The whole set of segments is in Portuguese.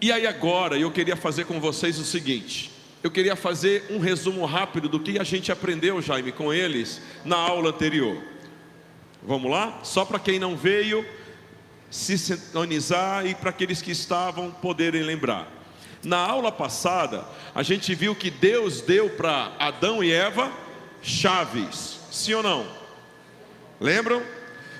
E aí agora eu queria fazer com vocês o seguinte: eu queria fazer um resumo rápido do que a gente aprendeu, Jaime, com eles na aula anterior. Vamos lá? Só para quem não veio se sintonizar e para aqueles que estavam poderem lembrar. Na aula passada, a gente viu que Deus deu para Adão e Eva chaves, sim ou não? Lembram?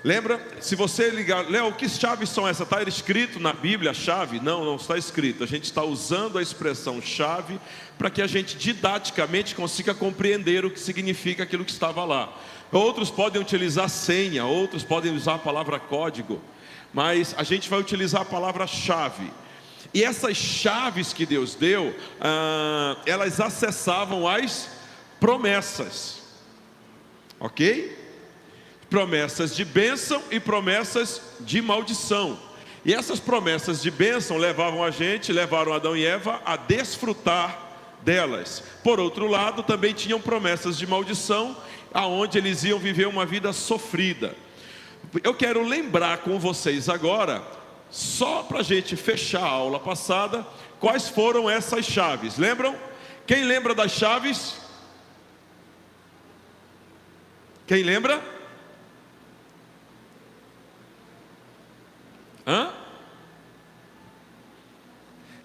Lembra? Se você ligar, Léo, que chaves são essas? Está escrito na Bíblia chave? Não, não está escrito. A gente está usando a expressão chave para que a gente didaticamente consiga compreender o que significa aquilo que estava lá. Outros podem utilizar senha, outros podem usar a palavra código, mas a gente vai utilizar a palavra chave. E essas chaves que Deus deu, elas acessavam as promessas, ok? Promessas de bênção e promessas de maldição. E essas promessas de bênção levaram Adão e Eva a desfrutar delas. Por outro lado, também tinham promessas de maldição, aonde eles iam viver uma vida sofrida. Eu quero lembrar com vocês agora, só para a gente fechar a aula passada, quais foram essas chaves. Lembram? Quem lembra das chaves? Quem lembra?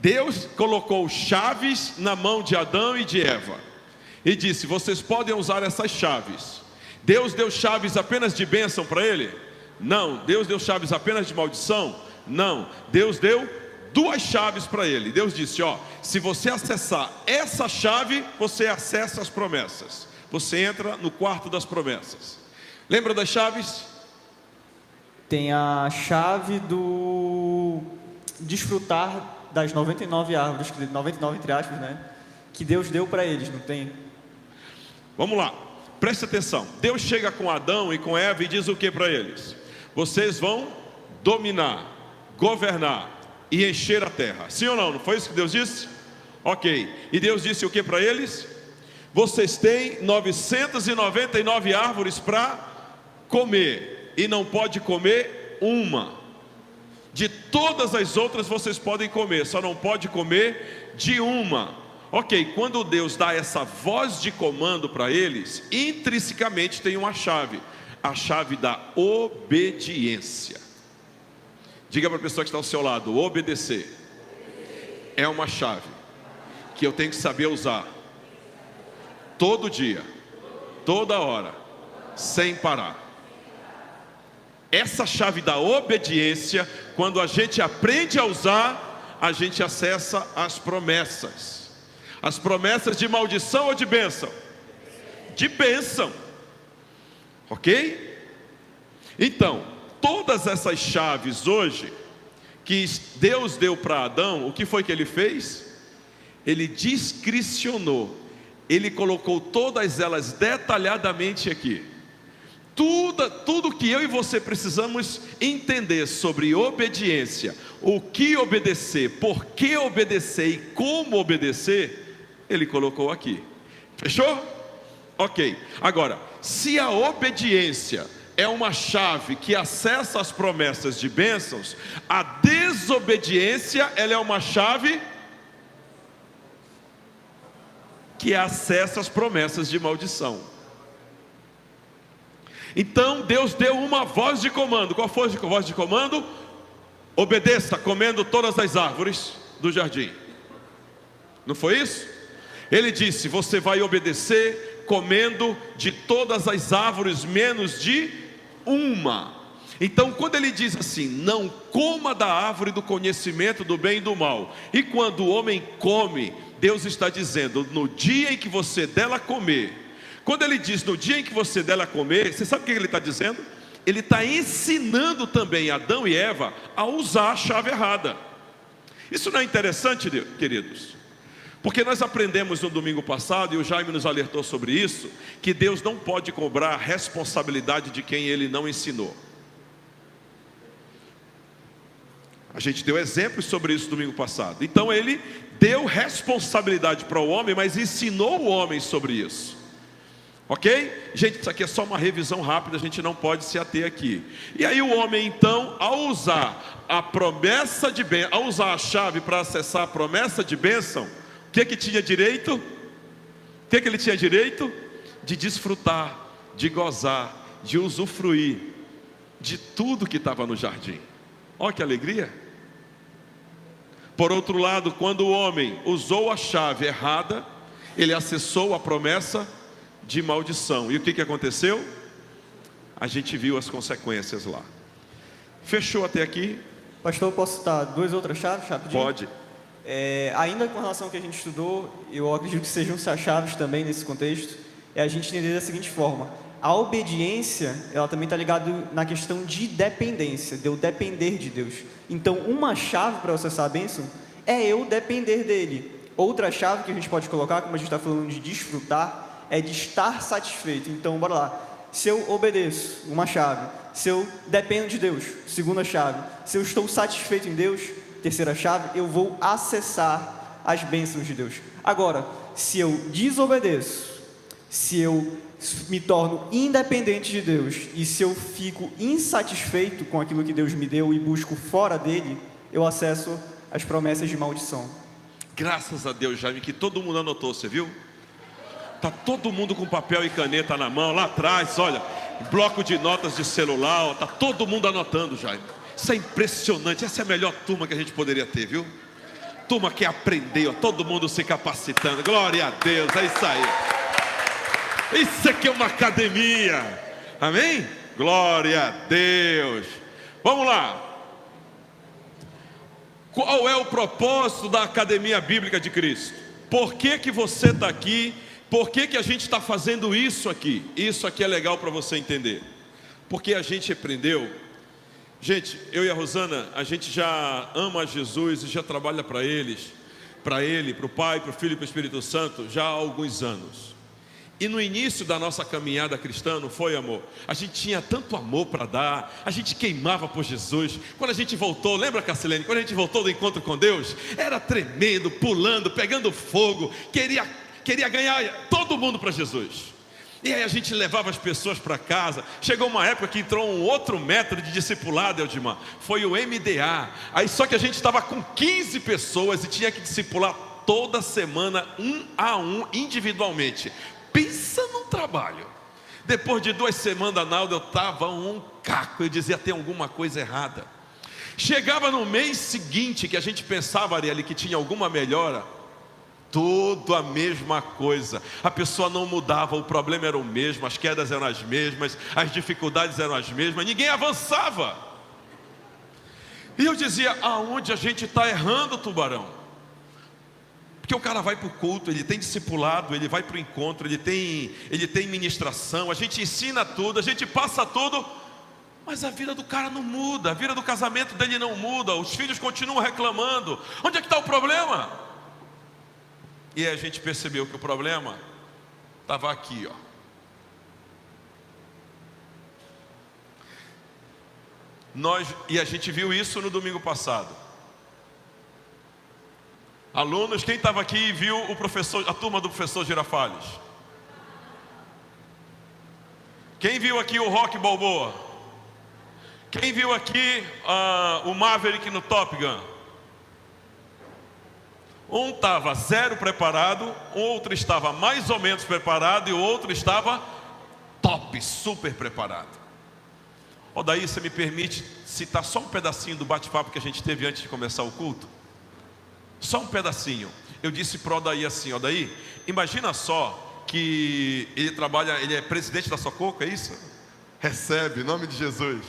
Deus colocou chaves na mão de Adão e de Eva e disse: vocês podem usar essas chaves. Deus deu chaves apenas de bênção para ele? Não. Deus deu chaves apenas de maldição? Não. Deus deu duas chaves para ele. Deus disse: ó, se você acessar essa chave, você acessa as promessas. Você entra no quarto das promessas. Lembra das chaves? Tem a chave do desfrutar das 99 árvores, 99 entre aspas, né? Que Deus deu para eles, não tem? Vamos lá, preste atenção. Deus chega com Adão e com Eva e diz o que para eles? Vocês vão dominar, governar e encher a terra. Sim ou não? Não foi isso que Deus disse? Ok. E Deus disse o que para eles? Vocês têm 999 árvores para comer. E não pode comer uma. De todas as outras vocês podem comer, só não pode comer de uma. Ok, quando Deus dá essa voz de comando para eles, intrinsecamente tem uma chave. A chave da obediência. Diga para a pessoa que está ao seu lado: obedecer é uma chave que eu tenho que saber usar todo dia, toda hora, sem parar. Essa chave da obediência, quando a gente aprende a usar, a gente acessa as promessas. As promessas de maldição ou de bênção? De bênção. Ok? Então, todas essas chaves hoje, que Deus deu para Adão, o que foi que ele fez? Ele discricionou. Ele colocou todas elas detalhadamente aqui. Tudo que eu e você precisamos entender sobre obediência, o que obedecer, por que obedecer e como obedecer, ele colocou aqui. Fechou? Ok. Agora, se a obediência é uma chave que acessa as promessas de bênçãos, a desobediência, ela é uma chave que acessa as promessas de maldição. Então Deus deu uma voz de comando. Qual foi a voz de comando? Obedeça, comendo todas as árvores do jardim. Não foi isso? Ele disse: você vai obedecer comendo de todas as árvores menos de uma. Então quando ele diz assim: não coma da árvore do conhecimento do bem e do mal, e quando o homem come, Deus está dizendo: no dia em que você dela comer. Quando ele diz no dia em que você dela comer, você sabe o que ele está dizendo? Ele está ensinando também Adão e Eva a usar a chave errada. Isso não é interessante, queridos? Porque nós aprendemos no domingo passado, e o Jaime nos alertou sobre isso, que Deus não pode cobrar a responsabilidade de quem ele não ensinou. A gente deu exemplos sobre isso no domingo passado. Então ele deu responsabilidade para o homem, mas ensinou o homem sobre isso. Ok? Gente, isso aqui é só uma revisão rápida, a gente não pode se ater aqui. E aí o homem então, ao usar a promessa de bênção, ao usar a chave para acessar a promessa de bênção, o que tinha direito? O que ele tinha direito? De desfrutar, de gozar, de usufruir de tudo que estava no jardim. Olha que alegria! Por outro lado, quando o homem usou a chave errada, ele acessou a promessa de maldição. E o que aconteceu? A gente viu as consequências lá. Fechou até aqui? Pastor, posso citar duas outras chaves, rapidinho? Pode. Ainda com relação ao que a gente estudou, eu acredito que sejam as chaves também nesse contexto, é a gente entender da seguinte forma: a obediência, ela também está ligada na questão de dependência, de eu depender de Deus. Então, uma chave para acessar a bênção é eu depender dele. Outra chave que a gente pode colocar, como a gente está falando de desfrutar, é de estar satisfeito. Então, bora lá. Se eu obedeço, uma chave. Se eu dependo de Deus, segunda chave. Se eu estou satisfeito em Deus, terceira chave, eu vou acessar as bênçãos de Deus. Agora, se eu desobedeço, se eu me torno independente de Deus e se eu fico insatisfeito com aquilo que Deus me deu e busco fora dele, eu acesso as promessas de maldição. Graças a Deus, Jaime, que todo mundo anotou, você viu? Tá todo mundo com papel e caneta na mão, lá atrás, olha, bloco de notas de celular, tá todo mundo anotando, Jaime. Isso é impressionante, essa é a melhor turma que a gente poderia ter, viu? Turma que aprendeu, todo mundo se capacitando, glória a Deus, é isso aí. Isso aqui é uma academia, amém? Glória a Deus. Vamos lá. Qual é o propósito da Academia Bíblica de Cristo? Por que você está aqui? Por que a gente está fazendo isso aqui? Isso aqui é legal para você entender. Porque a gente aprendeu. Gente, eu e a Rosana, a gente já ama Jesus e já trabalha para Ele, para o Pai, para o Filho e para o Espírito Santo já há alguns anos. E no início da nossa caminhada cristã, não foi, amor? A gente tinha tanto amor para dar, a gente queimava por Jesus. Quando a gente voltou, lembra, Cassilene? Quando a gente voltou do encontro com Deus, era tremendo, pulando, pegando fogo, queria ganhar todo mundo para Jesus. E aí a gente levava as pessoas para casa. Chegou uma época que entrou um outro método de discipulado, Eldimar. Foi o MDA. Aí só que a gente estava com 15 pessoas e tinha que discipular toda semana, um a um, individualmente. Pensa num trabalho. Depois de 2 semanas, Naldo, eu estava um caco. Eu dizia, tem alguma coisa errada. Chegava no mês seguinte, que a gente pensava, Arielle, que tinha alguma melhora. Tudo a mesma coisa. A pessoa não mudava, o problema era o mesmo, as quedas eram as mesmas, as dificuldades eram as mesmas, ninguém avançava. E eu dizia, aonde a gente está errando, Tubarão? Porque o cara vai para o culto, ele tem discipulado, ele vai para o encontro, ele tem ministração, a gente ensina tudo, a gente passa tudo, mas a vida do cara não muda, a vida do casamento dele não muda, os filhos continuam reclamando. Onde é que está o problema? E aí a gente percebeu que o problema estava aqui, ó. E a gente viu isso no domingo passado. Alunos, quem estava aqui e viu a turma do professor Girafales? Quem viu aqui o Rock Balboa? Quem viu aqui o Maverick no Top Gun? Um estava 0 preparado, o outro estava mais ou menos preparado e o outro estava top, super preparado. Daí você me permite citar só um pedacinho do bate-papo que a gente teve antes de começar o culto? Só um pedacinho. Eu disse para o Odaí assim, Odaí, imagina só que ele é presidente da Sococo, é isso? Recebe, em nome de Jesus.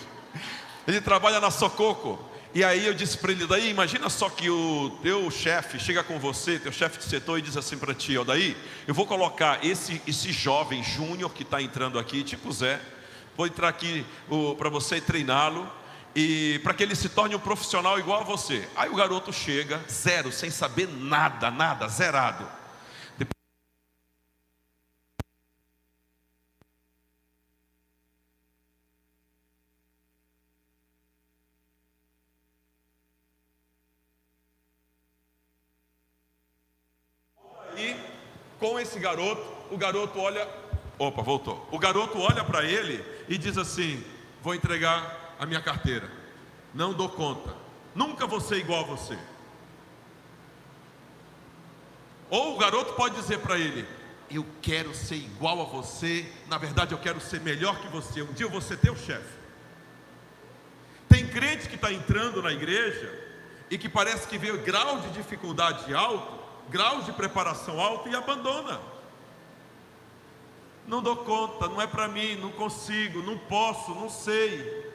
Ele trabalha na Sococo. E aí eu disse para ele, Odaí, imagina só que o teu chefe chega com você, teu chefe de setor, e diz assim para ti, Odaí, eu vou colocar esse jovem júnior que está entrando aqui, tipo Zé, vou entrar aqui para você treiná-lo, e para que ele se torne um profissional igual a você. Aí o garoto chega, 0, sem saber nada, zerado. Aí, com esse garoto, o garoto olha Opa, voltou. O garoto olha para ele e diz assim: vou entregar a minha carteira. Não dou conta. Nunca vou ser igual a você. Ou o garoto pode dizer para ele: eu quero ser igual a você. Na verdade, eu quero ser melhor que você. Um dia eu vou ser teu chefe. Tem crente que está entrando na igreja e que parece que vê grau de dificuldade alto, grau de preparação alto e abandona. Não dou conta, não é para mim, não consigo, não posso, não sei.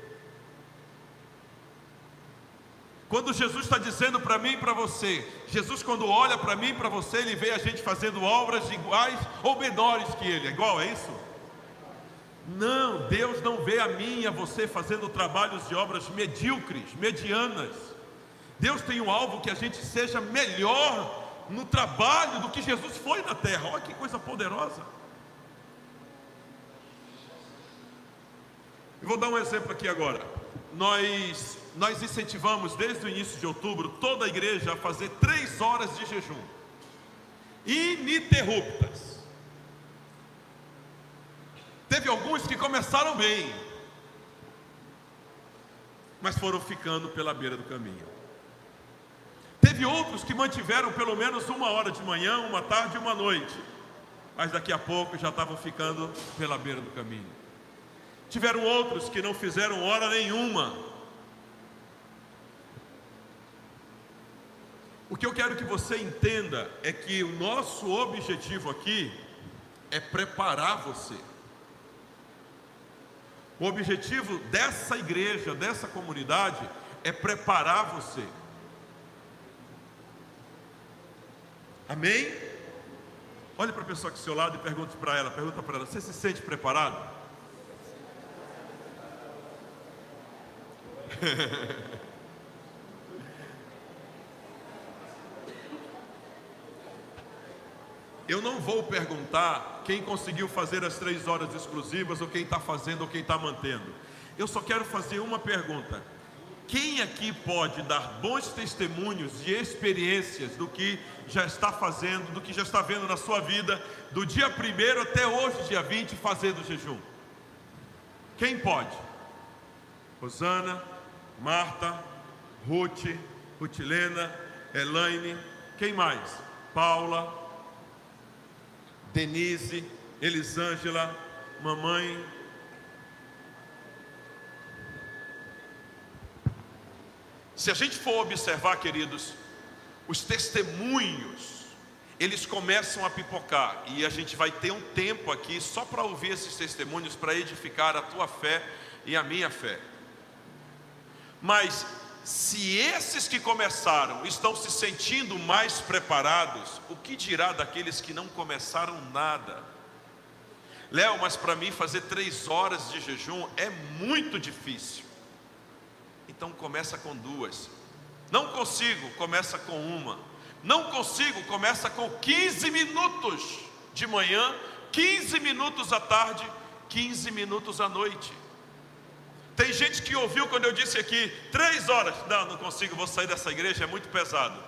Quando Jesus está dizendo para mim e para você, Jesus quando olha para mim e para você, Ele vê a gente fazendo obras iguais ou menores que Ele. É igual, é isso? Não, Deus não vê a mim e a você fazendo trabalhos de obras medíocres, medianas. Deus tem um alvo que a gente seja melhor no trabalho do que Jesus foi na terra. Olha que coisa poderosa. Eu vou dar um exemplo aqui agora. Nós incentivamos desde o início de outubro toda a igreja a fazer 3 horas de jejum ininterruptas. Teve alguns que começaram bem, mas foram ficando pela beira do caminho. Teve outros que mantiveram pelo menos 1 hora de manhã, 1 tarde e 1 noite, mas daqui a pouco já estavam ficando pela beira do caminho. Tiveram outros que não fizeram hora nenhuma. O que eu quero que você entenda é que o nosso objetivo aqui é preparar você. O objetivo dessa igreja, dessa comunidade, é preparar você. Amém? Olhe para a pessoa aqui ao seu lado e pergunta para ela, você se sente preparado? Eu não vou perguntar quem conseguiu fazer as 3 horas exclusivas, ou quem está fazendo, ou quem está mantendo. Eu só quero fazer uma pergunta: quem aqui pode dar bons testemunhos de experiências do que já está fazendo, do que já está vendo na sua vida, do dia 1º até hoje, dia 20, fazendo jejum? Quem pode? Rosana, Marta, Rutilena, Elaine, quem mais? Paula, Denise, Elisângela, mamãe. Se a gente for observar, queridos, os testemunhos, eles começam a pipocar, e a gente vai ter um tempo aqui só para ouvir esses testemunhos, para edificar a tua fé e a minha fé. Mas se esses que começaram estão se sentindo mais preparados, o que dirá daqueles que não começaram nada? Léo, mas para mim fazer 3 horas de jejum é muito difícil. Então começa com 2. Não consigo, começa com 1. Não consigo, começa com 15 minutos de manhã, 15 minutos à tarde, 15 minutos à noite. Tem gente que ouviu quando eu disse aqui 3 horas. Não consigo, vou sair dessa igreja, é muito pesado.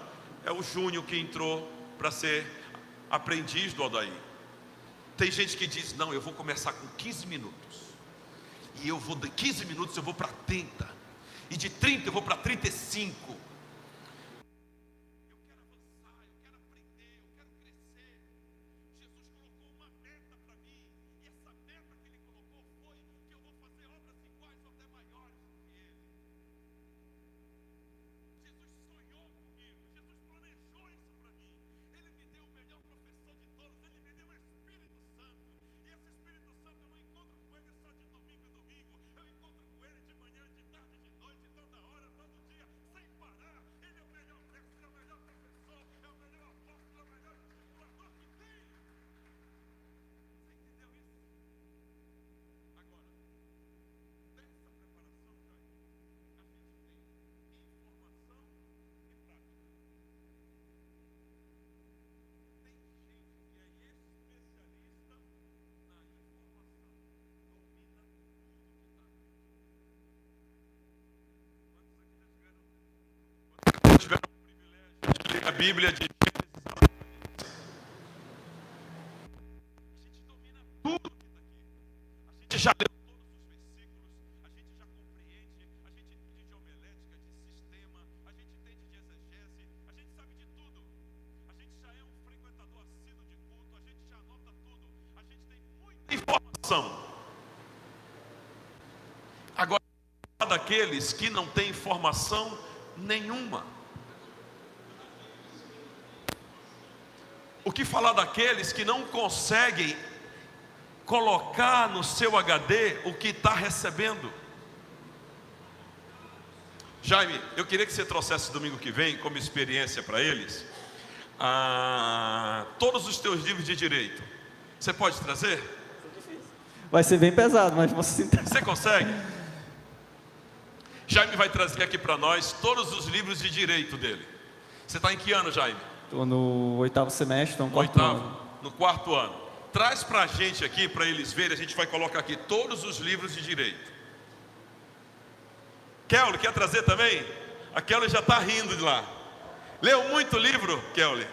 É o Júnior que entrou para ser aprendiz do Aldair. Tem gente que diz: não, eu vou começar com 15 minutos, e eu vou de 15 minutos eu vou para 30, e de 30 eu vou para 35. Tiveram o privilégio de ler a Bíblia de Gênesis a gente domina tudo que já leu todos os versículos, a gente já compreende, a gente entende de homilética, de sistema, a gente entende de exegese, a gente sabe de tudo. A gente já é um frequentador assíduo de culto, a gente já anota tudo, a gente tem muita informação. Agora, daqueles que não têm informação nenhuma. O que falar daqueles que não conseguem colocar no seu HD o que está recebendo? Jaime, eu queria que você trouxesse domingo que vem, como experiência para eles, todos os teus livros de direito. Você pode trazer? Vai ser bem pesado, mas você tentar. Você consegue? Jaime vai trazer aqui para nós todos os livros de direito dele. Você está em que ano, Jaime? Estou no 8º semestre, então quarto ano. No 4º ano. Traz para a gente aqui, para eles verem, a gente vai colocar aqui todos os livros de direito. Kelly, quer trazer também? A Kelly já está rindo de lá. Leu muito livro, Kelly?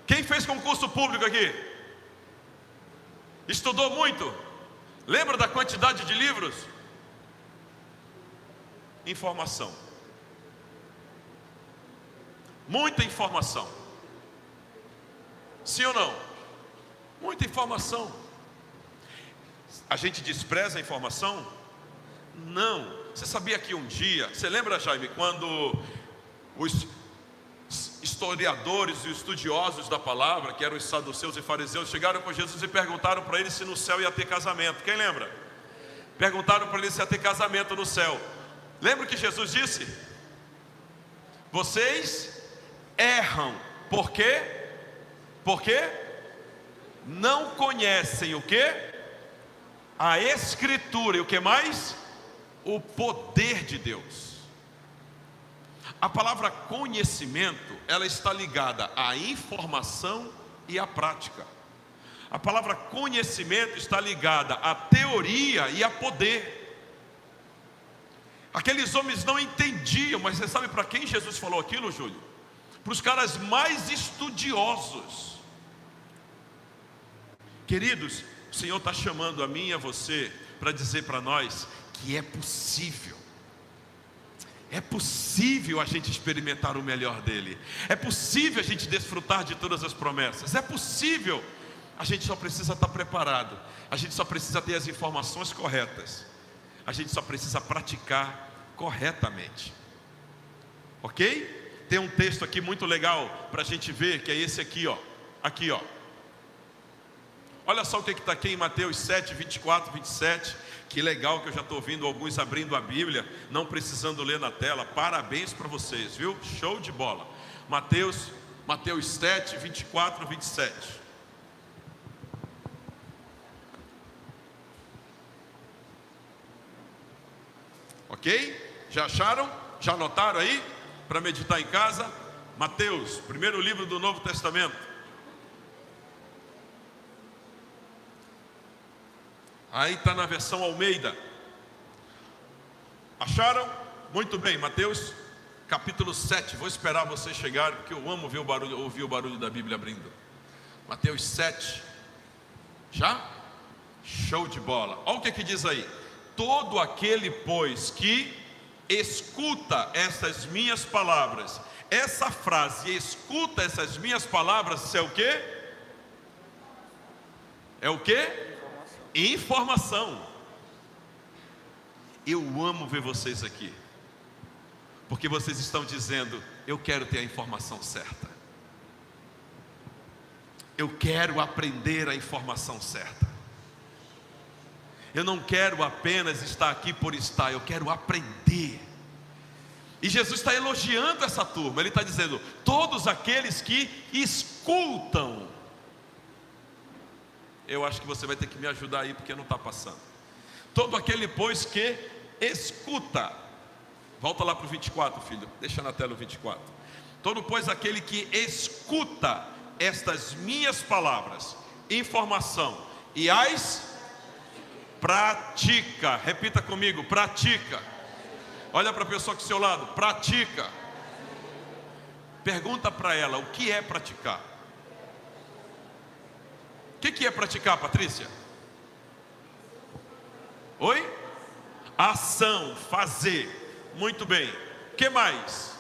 Quem fez concurso público aqui? Estudou muito? Lembra da quantidade de livros? Informação. Muita informação. Sim ou não? Muita informação. A gente despreza a informação? Não. Você sabia que um dia, você lembra, Jaime, quando os historiadores e estudiosos da palavra, que eram os saduceus e fariseus, chegaram com Jesus e perguntaram para ele se no céu ia ter casamento? Quem lembra? Perguntaram para ele se ia ter casamento no céu. Lembra o que Jesus disse? Vocês erram. Por quê? Porque não conhecem o quê? A Escritura. E o que mais? O poder de Deus. A palavra conhecimento, ela está ligada à informação e à prática. A palavra conhecimento está ligada à teoria e a poder. Aqueles homens não entendiam, mas você sabe para quem Jesus falou aquilo, Júlio? Para os caras mais estudiosos. Queridos, o Senhor está chamando a mim e a você para dizer para nós que é possível. É possível a gente experimentar o melhor dele. É possível a gente desfrutar de todas as promessas. É possível. A gente só precisa estar preparado. A gente só precisa ter as informações corretas. A gente só precisa praticar corretamente. Ok? Tem um texto aqui muito legal para a gente ver, que é esse aqui, ó. Aqui, ó. Olha só o que está aqui em Mateus 7, 24, 27. Que legal que eu já estou ouvindo alguns abrindo a Bíblia, não precisando ler na tela. Parabéns para vocês, viu? Show de bola. Mateus 7, 24, 27. Ok? Já acharam? Já anotaram aí? Para meditar em casa? Mateus, primeiro livro do Novo Testamento. Aí está na versão Almeida. Acharam? Muito bem, Mateus capítulo 7. Vou esperar vocês chegarem, porque eu amo ouvir o barulho da Bíblia abrindo. Mateus 7. Já? Show de bola. Olha o que diz aí. Todo aquele, pois, que escuta essas minhas palavras. Essa frase, escuta essas minhas palavras, isso é o quê? É o quê? Informação. Eu amo ver vocês aqui, porque vocês estão dizendo: eu quero ter a informação certa, eu quero aprender a informação certa. Eu não quero apenas estar aqui por estar, eu quero aprender. E Jesus está elogiando essa turma. Ele está dizendo: todos aqueles que escutam. Eu acho que você vai ter que me ajudar aí, porque não está passando. Todo aquele, pois, que escuta. Volta lá para o 24, filho. Deixa na tela o 24. Todo, pois, aquele que escuta estas minhas palavras, informação, e as pratica. Repita comigo: pratica. Olha para a pessoa que ao seu lado: pratica. Pergunta para ela: o que é praticar? O que é praticar, Patrícia? Oi? Ação, fazer. Muito bem. O que mais?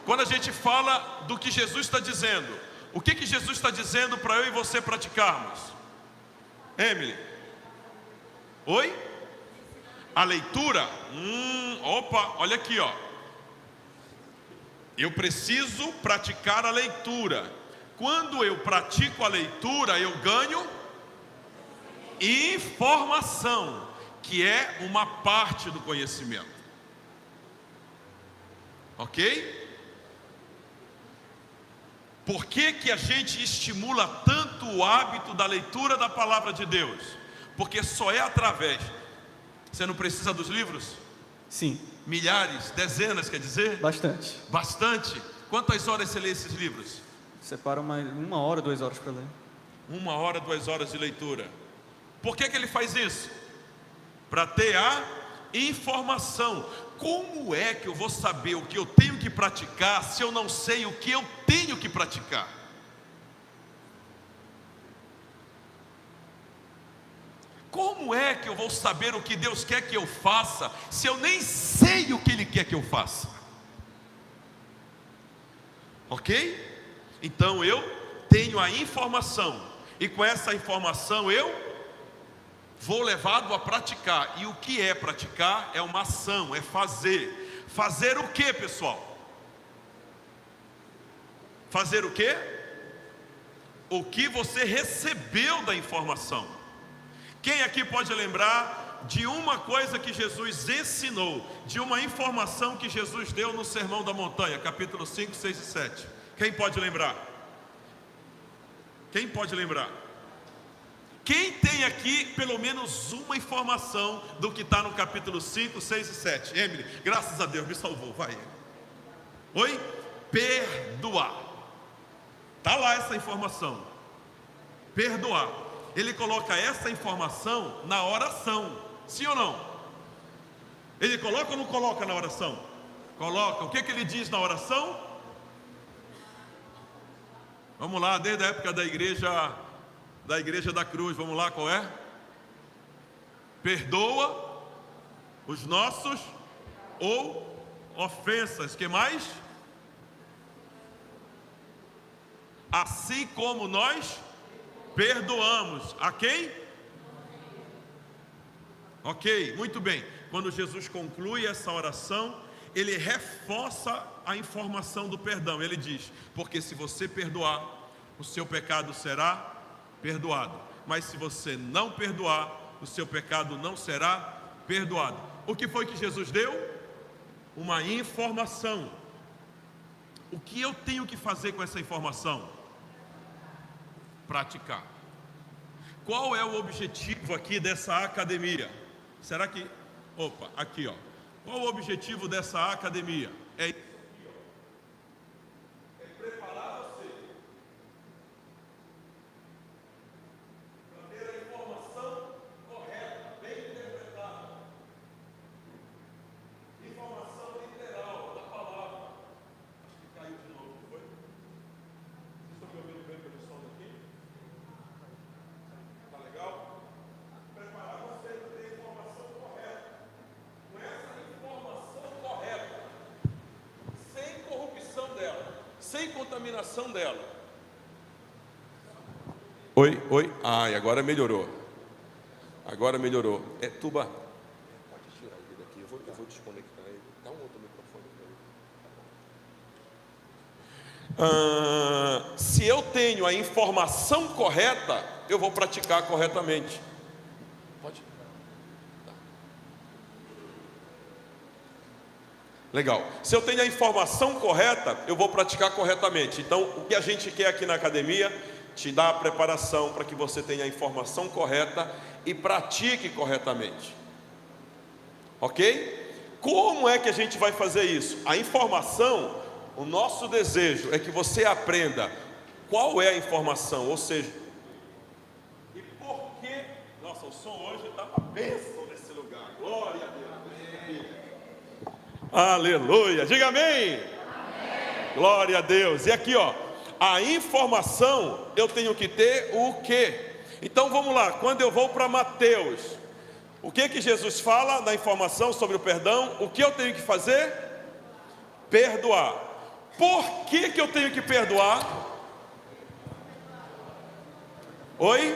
Quando a gente fala do que Jesus está dizendo, o que Jesus está dizendo para eu e você praticarmos? Emily? Oi? A leitura? Opa, olha aqui, ó. Eu preciso praticar a leitura. Quando eu pratico a leitura, eu ganho informação, que é uma parte do conhecimento. Ok? Por que a gente estimula tanto o hábito da leitura da palavra de Deus? Porque só é através. Você não precisa dos livros? Sim. Milhares, dezenas, quer dizer? Bastante. Bastante. Quantas horas você lê esses livros? Separa uma hora, 2 horas para ler. 1 hora, 2 horas de leitura. Por que ele faz isso? Para ter a informação. Como é que eu vou saber o que eu tenho que praticar se eu não sei o que eu tenho que praticar? Como é que eu vou saber o que Deus quer que eu faça se eu nem sei o que Ele quer que eu faça? Ok? Então eu tenho a informação, e com essa informação eu vou levado a praticar. E o que é praticar? É uma ação, é fazer. Fazer o que, pessoal? Fazer o que? O que você recebeu da informação. Quem aqui pode lembrar de uma coisa que Jesus ensinou, de uma informação que Jesus deu no Sermão da Montanha, capítulo 5, 6 e 7? Quem pode lembrar? Quem pode lembrar? Quem tem aqui pelo menos uma informação do que está no capítulo 5, 6 e 7? Emily, graças a Deus, me salvou, vai. Oi? Perdoar. Está lá essa informação. Perdoar. Ele coloca essa informação na oração. Sim ou não? Ele coloca ou não coloca na oração? Coloca. O que ele diz na oração? Vamos lá, desde a época da igreja da cruz, vamos lá, qual é? Perdoa os nossos ou ofensas. Que mais? Assim como nós perdoamos a quem? Ok, muito bem. Quando Jesus conclui essa oração, ele reforça a informação do perdão. Ele diz: porque se você perdoar, o seu pecado será perdoado. Mas se você não perdoar, o seu pecado não será perdoado. O que foi que Jesus deu? Uma informação. O que eu tenho que fazer com essa informação? Praticar. Qual é o objetivo aqui dessa academia? Será que... Opa, aqui ó. Qual o objetivo dessa academia? É preparar você para ter a informação correta, bem interpretada. Informação literal da palavra. Acho que caiu de novo, não foi? Vocês estão me ouvindo bem pelo som daqui? Tá legal? Preparar você para ter a informação correta. Com essa informação correta, sem corrupção dela, sem contaminação dela. Oi. Ai, agora melhorou. Agora melhorou. É Tuba. Pode tirar ele daqui, eu vou desconectar ele. Dá um outro microfone para ele. Se eu tenho a informação correta, eu vou praticar corretamente. Pode? Tá. Legal. Se eu tenho a informação correta, eu vou praticar corretamente. Então, o que a gente quer aqui na academia, te dá a preparação para que você tenha a informação correta e pratique corretamente. Ok? Como é que a gente vai fazer isso? A informação, o nosso desejo é que você aprenda qual é a informação, ou seja, e por que... Nossa, o som hoje está uma bênção nesse lugar. Glória a Deus. Aleluia. Diga amém. Amém. Glória a Deus. E aqui ó, a informação eu tenho que ter o quê? Então vamos lá, quando eu vou para Mateus O que que Jesus fala na informação sobre o perdão? O que eu tenho que fazer? Perdoar. Por que que eu tenho que perdoar? Oi?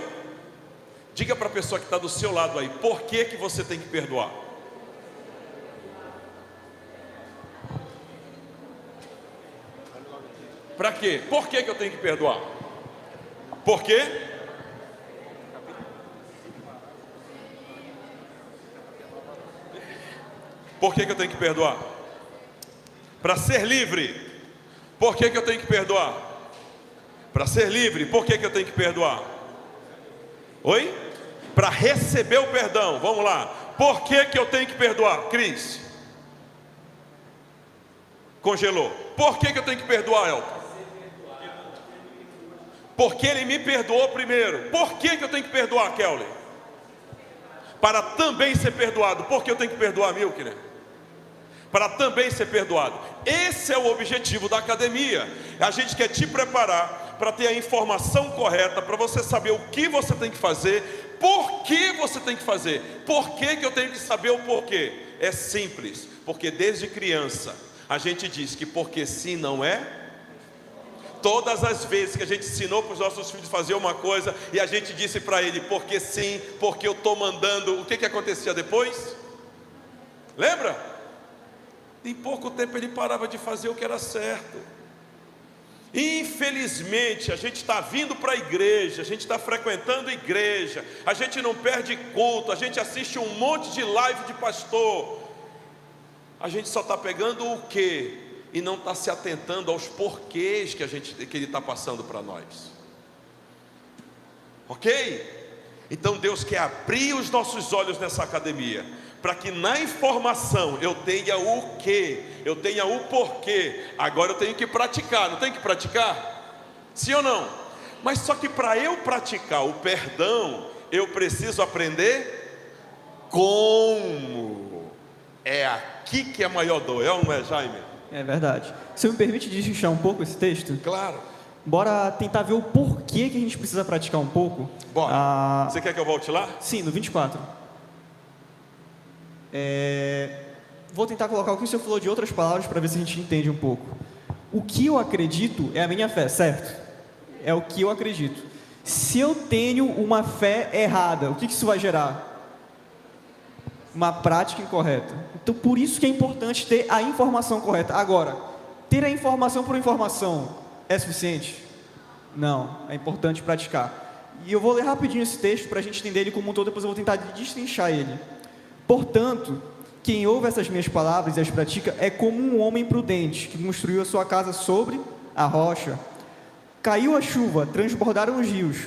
Diga para a pessoa que está do seu lado aí, por que que você tem que perdoar? Para quê? Por que que eu tenho que perdoar? Por quê? Por que que eu tenho que perdoar? Para ser livre. Por que que eu tenho que perdoar? Para ser livre. Por que que eu tenho que perdoar? Oi? Para receber o perdão. Vamos lá. Por que que eu tenho que perdoar? Cris. Congelou. Por que que eu tenho que perdoar, Elton? Porque ele me perdoou primeiro. Por que que eu tenho que perdoar, Kelly? Para também ser perdoado. Por que eu tenho que perdoar, Milker? Para também ser perdoado. Esse é o objetivo da academia. A gente quer te preparar para ter a informação correta, para você saber o que você tem que fazer, por que você tem que fazer. Por que que eu tenho que saber o porquê? É simples, porque desde criança a gente diz que porque sim não é. Todas as vezes que a gente ensinou para os nossos filhos fazer uma coisa e a gente disse para ele porque sim, porque eu estou mandando, o que que acontecia depois? Lembra? Em pouco tempo ele parava de fazer o que era certo. Infelizmente a gente está vindo para a igreja, a gente está frequentando a igreja, a gente não perde culto, a gente assiste um monte de live de pastor, a gente só está pegando o quê? E não está se atentando aos porquês que ele está passando para nós. Ok? Então Deus quer abrir os nossos olhos nessa academia, para que na informação eu tenha o quê, eu tenha o porquê. Agora eu tenho que praticar, não tenho que praticar? Sim ou não? Mas só que para eu praticar o perdão, eu preciso aprender como. É aqui que é a maior dor, é ou não é, Jaime? É verdade. Se me permite destrinchar um pouco esse texto? Claro. Bora tentar ver o porquê que a gente precisa praticar um pouco. Bora. Você quer que eu volte lá? Sim, no 24. Vou tentar colocar o que o senhor falou de outras palavras para ver se a gente entende um pouco. O que eu acredito é a minha fé, certo? É o que eu acredito. Se eu tenho uma fé errada, o que isso vai gerar? Uma prática incorreta. Então, por isso que é importante ter a informação correta. Agora, ter a informação por informação é suficiente? Não, é importante praticar. E eu vou ler rapidinho esse texto para a gente entender ele como um todo, depois eu vou tentar destrinchar ele. Portanto, quem ouve essas minhas palavras e as pratica é como um homem prudente que construiu a sua casa sobre a rocha. Caiu a chuva, transbordaram os rios,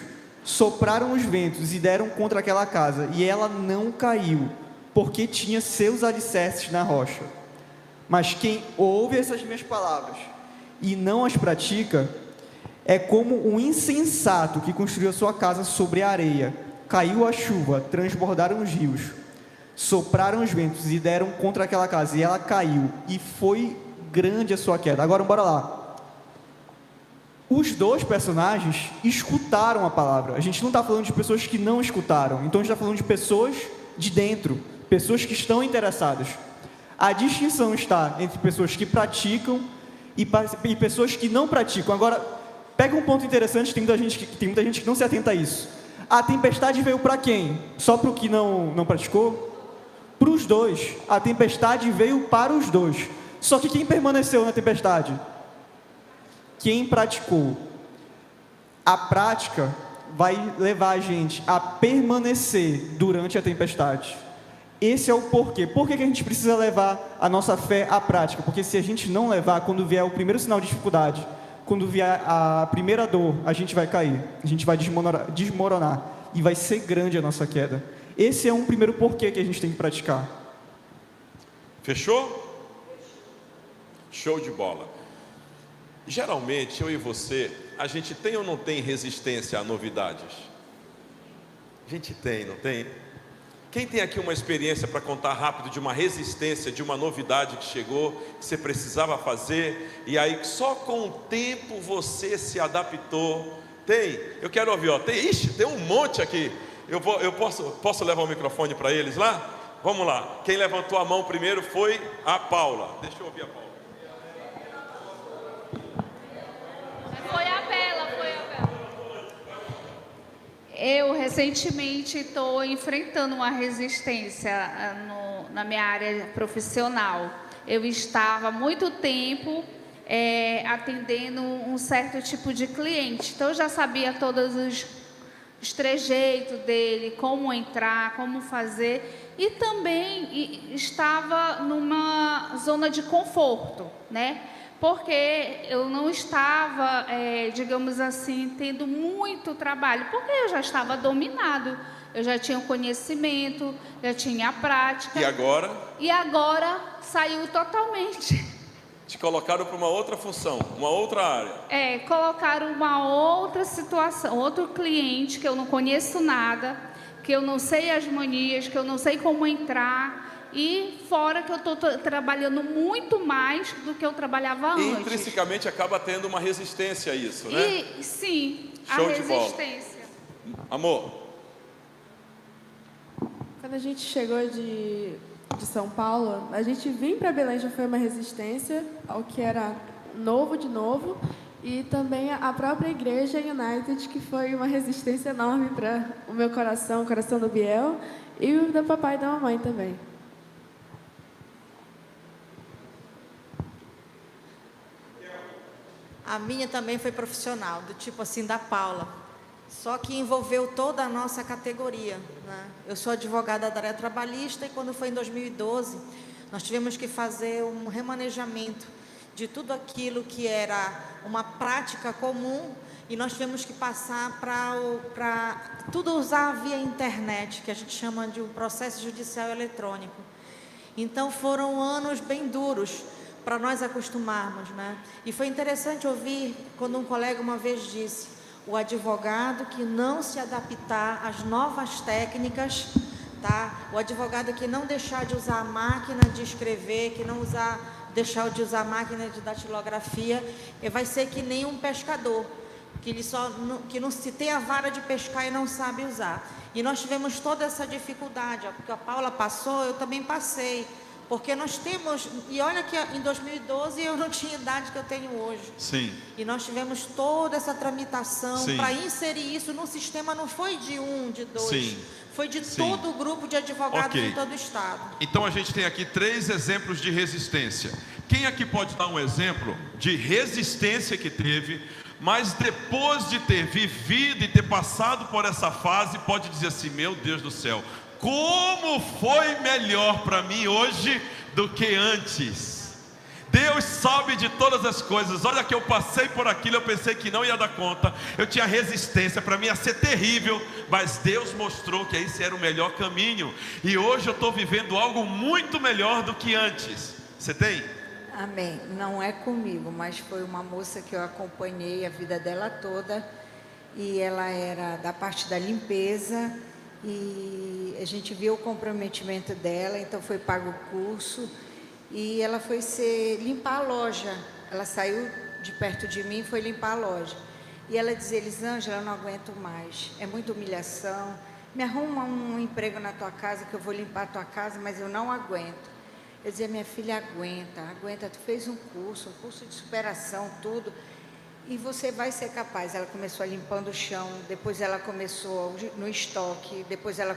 sopraram os ventos e deram contra aquela casa, e ela não caiu, porque tinha seus alicerces na rocha. Mas quem ouve essas minhas palavras e não as pratica, é como um insensato que construiu a sua casa sobre a areia. Caiu a chuva, transbordaram os rios, sopraram os ventos e deram contra aquela casa, e ela caiu, e foi grande a sua queda. Agora, bora lá. Os dois personagens escutaram a palavra. A gente não está falando de pessoas que não escutaram, então a gente está falando de pessoas de dentro, pessoas que estão interessadas. A distinção está entre pessoas que praticam e pessoas que não praticam. Agora, pega um ponto interessante, tem muita gente que não se atenta a isso. A tempestade veio para quem? Só para o que não praticou? Para os dois. A tempestade veio para os dois. Só que quem permaneceu na tempestade? Quem praticou. A prática vai levar a gente a permanecer durante a tempestade. Esse é o porquê. Por que a gente precisa levar a nossa fé à prática? Porque se a gente não levar, quando vier o primeiro sinal de dificuldade, quando vier a primeira dor, a gente vai cair, a gente vai desmoronar e vai ser grande a nossa queda. Esse é um primeiro porquê que a gente tem que praticar. Fechou? Show de bola. Geralmente, eu e você, a gente tem ou não tem resistência a novidades? A gente tem, não tem? Quem tem aqui uma experiência para contar rápido de uma resistência, de uma novidade que chegou, que você precisava fazer, e aí só com o tempo você se adaptou? Tem? Eu quero ouvir, ó. Tem um monte aqui. Eu posso levar o microfone para eles lá? Vamos lá. Quem levantou a mão primeiro foi a Paula. Deixa eu ouvir a Paula. Foi a Bela. Eu recentemente estou enfrentando uma resistência na minha área profissional. Eu estava há muito tempo atendendo um certo tipo de cliente, então eu já sabia todos os trejeitos dele, como entrar, como fazer, e também estava numa zona de conforto, né? Porque eu não estava, digamos assim, tendo muito trabalho, porque eu já estava dominado, eu já tinha o conhecimento, já tinha a prática. E agora? E agora saiu totalmente. Te colocaram para uma outra função, uma outra área. Colocaram uma outra situação, outro cliente que eu não conheço nada, que eu não sei as manias, que eu não sei como entrar. E fora que eu estou trabalhando muito mais do que eu trabalhava antes. Intrinsecamente acaba tendo uma resistência a isso, né? E sim, Show a de bola. resistência. Amor. Quando a gente chegou de São Paulo, a gente vir para Belém já foi uma resistência ao que era novo de novo. E também a própria igreja United, que foi uma resistência enorme para o meu coração, o coração do Biel, e o do papai e da mamãe também. A minha também foi profissional, do tipo assim, da Paula. Só que envolveu toda a nossa categoria, né? Eu sou advogada da área trabalhista e quando foi em 2012, nós tivemos que fazer um remanejamento de tudo aquilo que era uma prática comum e nós tivemos que passar para tudo usar via internet, que a gente chama de um processo judicial eletrônico. Então foram anos bem duros para nós acostumarmos, né? E foi interessante ouvir quando um colega uma vez disse: o advogado que não se adaptar às novas técnicas, tá? O advogado que não deixar de usar a máquina de escrever, que não deixar de usar a máquina de datilografia, vai ser que nem um pescador, que não se tem a vara de pescar e não sabe usar. E nós tivemos toda essa dificuldade, ó, porque a Paula passou, eu também passei. Porque nós temos, e olha que em 2012 eu não tinha a idade que eu tenho hoje. Sim. E nós tivemos toda essa tramitação Sim. para inserir isso no sistema, não foi de um, de dois. Sim. Foi de Sim. todo o grupo de advogados Ok. em todo o estado. Então a gente tem aqui 3 exemplos de resistência. Quem aqui pode dar um exemplo de resistência que teve, mas depois de ter vivido e ter passado por essa fase, pode dizer assim: meu Deus do céu, como foi melhor para mim hoje do que antes. Deus sabe de todas as coisas. Olha que eu passei por aquilo, eu pensei que não ia dar conta, eu tinha resistência, para mim ia ser terrível, mas Deus mostrou que esse era o melhor caminho, e hoje eu estou vivendo algo muito melhor do que antes. Você tem? Amém. Não é comigo, mas foi uma moça que eu acompanhei a vida dela toda, e ela era da parte da limpeza, e a gente viu o comprometimento dela, então foi pago o curso, e ela foi limpar a loja. Ela saiu de perto de mim e foi limpar a loja. E ela dizia: Elisângela, eu não aguento mais, é muita humilhação, me arruma um emprego na tua casa que eu vou limpar a tua casa, mas eu não aguento. Eu dizia: minha filha, aguenta, tu fez um curso de superação, tudo, e você vai ser capaz. Ela começou limpando o chão, depois ela começou no estoque, depois ela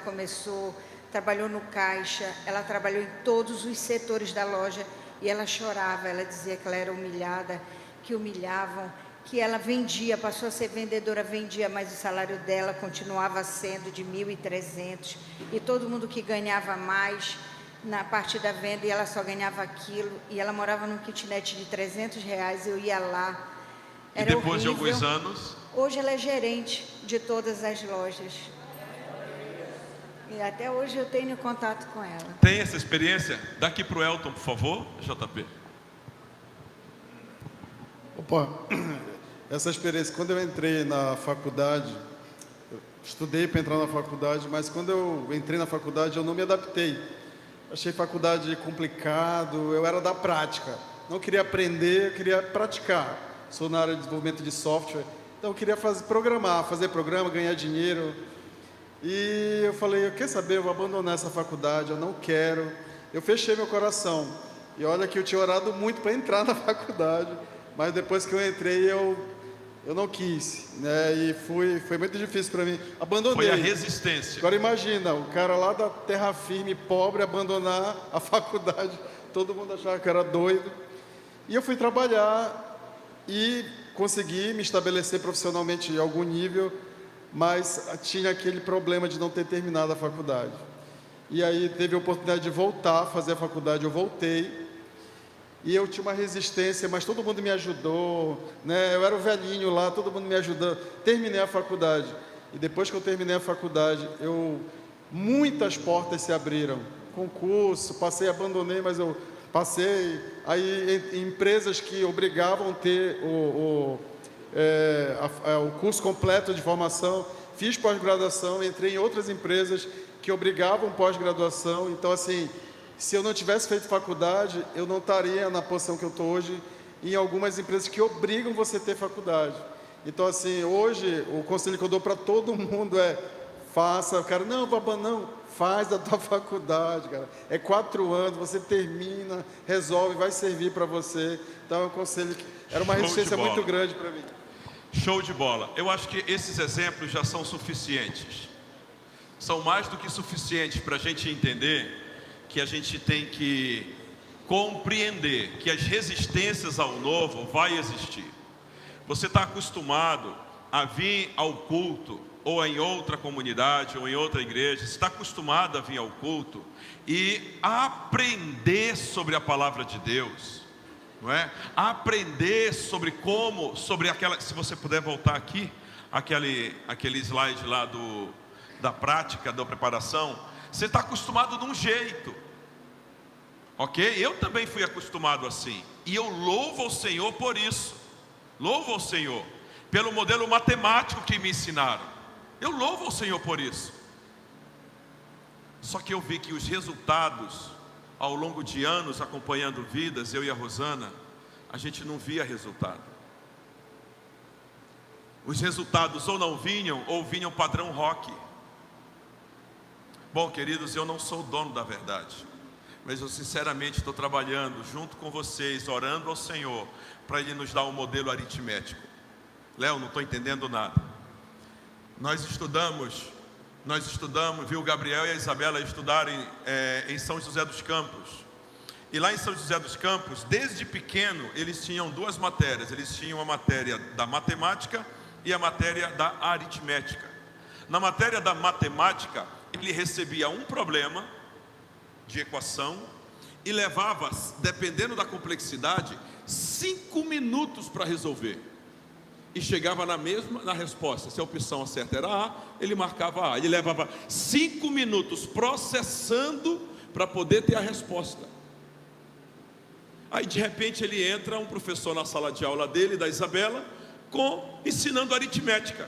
trabalhou no caixa, ela trabalhou em todos os setores da loja, e ela chorava, ela dizia que ela era humilhada, que humilhavam, que ela vendia, passou a ser vendedora, vendia, mas o salário dela continuava sendo de 1.300, e todo mundo que ganhava mais na parte da venda, e ela só ganhava aquilo, e ela morava num kitnet de R$300, eu ia lá. Era e depois horrível. de alguns anos? Hoje ela é gerente de todas as lojas. E até hoje eu tenho contato com ela. Tem essa experiência? Daqui para o Elton, por favor, JP. Opa, essa experiência, quando eu entrei na faculdade, eu estudei para entrar na faculdade, mas quando eu entrei na faculdade eu não me adaptei. Achei faculdade complicado, eu era da prática. Não queria aprender, eu queria praticar. Sou na área de desenvolvimento de software, então eu queria fazer programa, ganhar dinheiro. E eu falei, quer saber, eu vou abandonar essa faculdade, eu não quero. Eu fechei meu coração. E olha que eu tinha orado muito para entrar na faculdade, mas depois que eu entrei, eu não quis, né? E foi muito difícil para mim. Abandonei. Foi a resistência. Agora imagina, o cara lá da terra firme, pobre, abandonar a faculdade. Todo mundo achava que era doido. E eu fui trabalhar e consegui me estabelecer profissionalmente em algum nível, mas tinha aquele problema de não ter terminado a faculdade. E aí teve a oportunidade de voltar a fazer a faculdade, eu voltei. E eu tinha uma resistência, mas todo mundo me ajudou, né? Eu era o velhinho lá, todo mundo me ajudou. Terminei a faculdade. E depois que eu terminei a faculdade, muitas portas se abriram. Concurso, passei, abandonei, mas eu passei. Aí em empresas que obrigavam a ter o curso completo de formação, fiz pós-graduação, entrei em outras empresas que obrigavam pós-graduação. Então, assim, se eu não tivesse feito faculdade, eu não estaria na posição que eu estou hoje em algumas empresas que obrigam você a ter faculdade. Então, assim, hoje, o conselho que eu dou para todo mundo é: faça. O cara, não, babá, não, faz da tua faculdade, cara. É 4 anos, você termina, resolve, vai servir para você. Então, é um conselho que era uma resistência muito grande para mim. Show de bola. Eu acho que esses exemplos já são suficientes. São mais do que suficientes para a gente entender que a gente tem que compreender que as resistências ao novo vai existir. Você está acostumado a vir ao culto, ou em outra comunidade, ou em outra igreja, você está acostumado a vir ao culto e aprender sobre a palavra de Deus, não é? Aprender sobre como, sobre aquela, se você puder voltar aqui, aquele slide lá da prática, da preparação. Você está acostumado de um jeito, ok? Eu também fui acostumado assim, e eu louvo ao Senhor por isso. Louvo ao Senhor pelo modelo matemático que me ensinaram. Eu louvo ao Senhor por isso. Só que eu vi que os resultados, ao longo de anos acompanhando vidas, eu e a Rosana, a gente não via resultado. Os resultados ou não vinham, ou vinham padrão rock. Bom, queridos, eu não sou o dono da verdade, mas eu sinceramente estou trabalhando junto com vocês, orando ao Senhor, para Ele nos dar um modelo aritmético. Léo, não estou entendendo nada. Nós estudamos, viu o Gabriel e a Isabela estudarem em São José dos Campos. E lá em São José dos Campos, desde pequeno, eles tinham 2 matérias. Eles tinham a matéria da matemática e a matéria da aritmética. Na matéria da matemática, ele recebia um problema de equação e levava, dependendo da complexidade, 5 minutos para resolver. E chegava na resposta. Se a opção certa era A, ele marcava A. Ele levava 5 minutos processando para poder ter a resposta. Aí de repente ele entra, um professor na sala de aula dele, da Isabela, ensinando aritmética.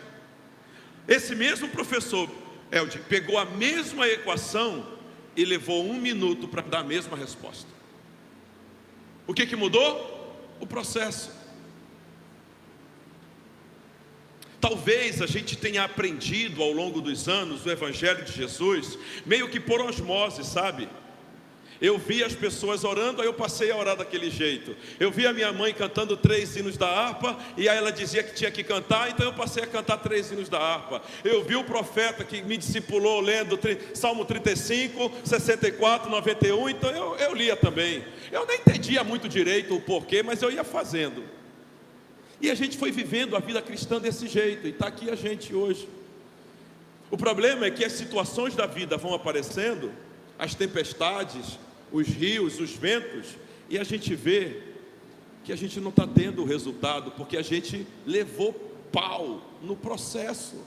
Esse mesmo professor, Eldi, pegou a mesma equação e levou 1 minuto para dar a mesma resposta. O que mudou? O processo. Talvez a gente tenha aprendido ao longo dos anos o Evangelho de Jesus, meio que por osmose, sabe? Eu vi as pessoas orando, aí eu passei a orar daquele jeito. Eu vi a minha mãe cantando 3 hinos da harpa, e aí ela dizia que tinha que cantar, então eu passei a cantar 3 hinos da harpa. Eu vi o profeta que me discipulou lendo Salmo 35, 64, 91, então eu lia também. Eu nem entendia muito direito o porquê, mas eu ia fazendo. E a gente foi vivendo a vida cristã desse jeito, e está aqui a gente hoje. O problema é que as situações da vida vão aparecendo, as tempestades, os rios, os ventos, e a gente vê que a gente não está tendo o resultado, porque a gente levou pau no processo.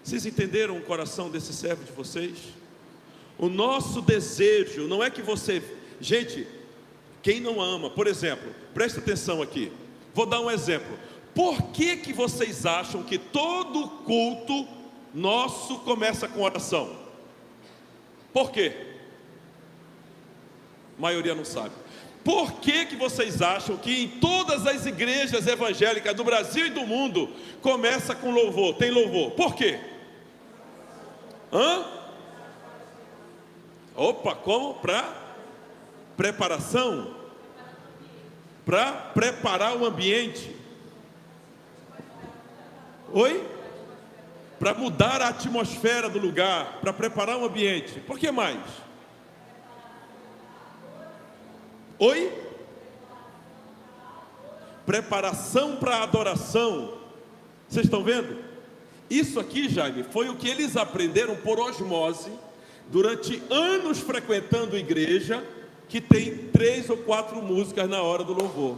Vocês entenderam o coração desse servo de vocês? O nosso desejo não é que você... Gente, quem não ama, por exemplo, presta atenção aqui, vou dar um exemplo. Por que vocês acham que todo culto nosso começa com oração? Por quê? A maioria não sabe. Por que vocês acham que em todas as igrejas evangélicas do Brasil e do mundo começa com louvor, tem louvor? Por quê? Opa, como? Para preparação? Para preparar o ambiente. Oi? Para mudar a atmosfera do lugar, para preparar o ambiente. Por que mais? Oi? Preparação para a adoração. Vocês estão vendo? Isso aqui, Jaime, foi o que eles aprenderam por osmose durante anos frequentando igreja que tem 3 ou 4 músicas na hora do louvor.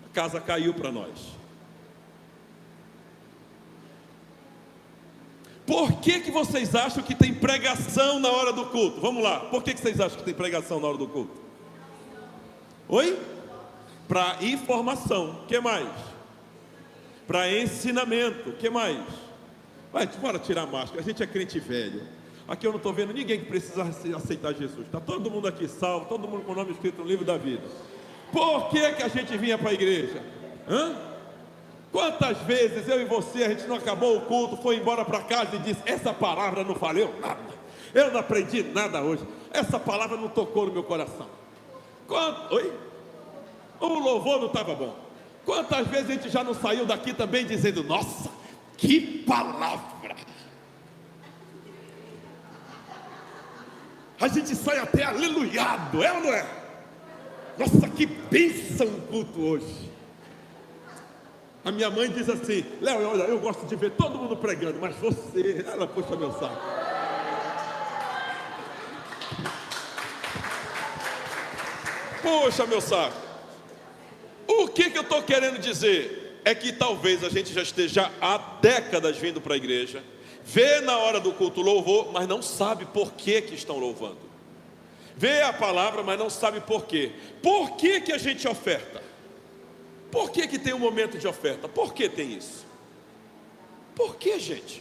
A casa caiu para nós. Por que vocês acham que tem pregação na hora do culto? Vamos lá, por que vocês acham que tem pregação na hora do culto? Oi? Para informação, o que mais? Para ensinamento, o que mais? Vai, bora tirar a máscara, a gente é crente velho. Aqui eu não estou vendo ninguém que precisa aceitar Jesus. Está todo mundo aqui salvo, todo mundo com o nome escrito no livro da vida. Por que a gente vinha para a igreja? Quantas vezes eu e você, a gente não acabou o culto, foi embora para casa e disse: essa palavra não valeu nada, eu não aprendi nada hoje, essa palavra não tocou no meu coração. Oi? O louvor não estava bom. Quantas vezes a gente já não saiu daqui também dizendo: nossa, que palavra! A gente sai até aleluiado, é ou não é? Nossa, que bênção o culto hoje. A minha mãe diz assim: Léo, olha, eu gosto de ver todo mundo pregando, mas você, ela puxa meu saco. Puxa meu saco. O que eu estou querendo dizer? É que talvez a gente já esteja há décadas vindo para a igreja, vê na hora do culto louvor, mas não sabe por que estão louvando. Vê a palavra, mas não sabe por quê. Por que a gente oferta? Por que tem um momento de oferta? Por que tem isso? Por que, gente?